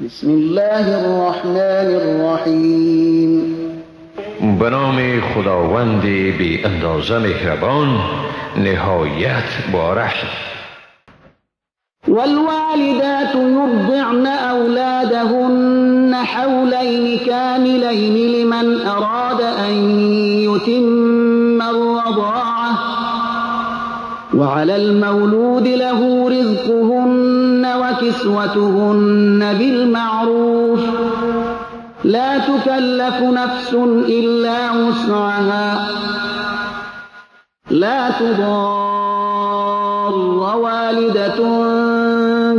بسم الله الرحمن الرحیم. به نام خداوند بی اندازه مهربان نهایت بارش. والوالدات يرضعن أولادهن حولين كاملين لمن أراد أن يتم الرضاعة وعلى المولود له رزقهن وكسوتهن بالمعروف لا تكلف نفس إلا وسعها لا تضار والدة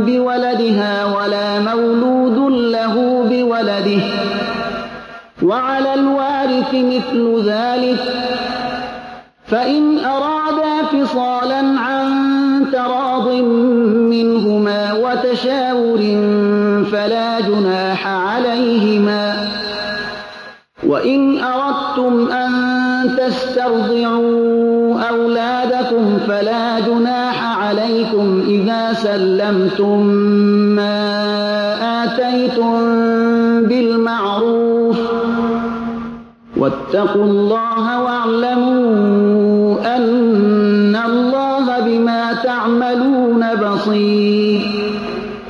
بولدها ولا مولود له بولده وعلى الوارث مثل ذلك فإن أرادا فصالا عن تراض منهما وتشاور فلا جناح عليهما وإن أردتم أن تسترضعوا أولادكم فلا جناح عليكم إذا سلمتم ما آتيتم بالمعروف واتقوا الله واعلموا أن الله بما تعملون بصير.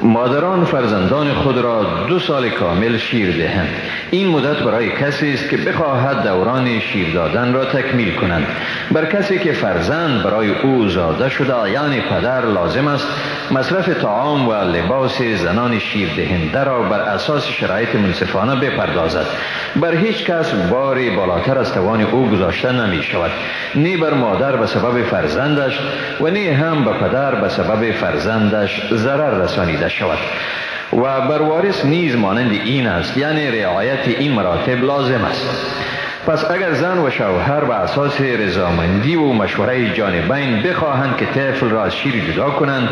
مادران فرزندان خود را 2 سال کامل شیر دهند. این مدت برای کسی است که بخواهد دوران شیر دادن را تکمیل کنند. بر کسی که فرزند برای او زاده شده یعنی پدر لازم است مصرف طعام و لباس زنان شیر دهنده را بر اساس شرایط منصفانه بپردازد. بر هیچ کس باری بالاتر از توان او گذاشته نمی شود، نه بر مادر به سبب فرزندش و نه هم به پدر به سبب فرزندش ضرر رسانیده شود. و بر وارث نیز مانند این است، یعنی رعایت این مراتب لازم است. پس اگر زن و شوهر به اساس رضامندی و مشوره جانبین بخواهند که طفل را از شیر جدا کنند،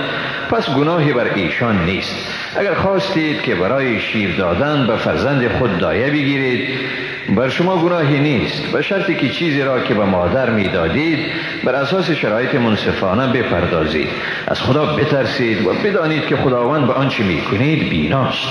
پس گناهی بر ایشان نیست. اگر خواستید که برای شیر دادن به فرزند خود دایه بگیرید، بر شما گناهی نیست، به شرطی که چیزی را که به مادر می دادید بر اساس شرایط منصفانه بپردازید. از خدا بترسید و بدانید که خداوند به آنچه می کنید بیناست.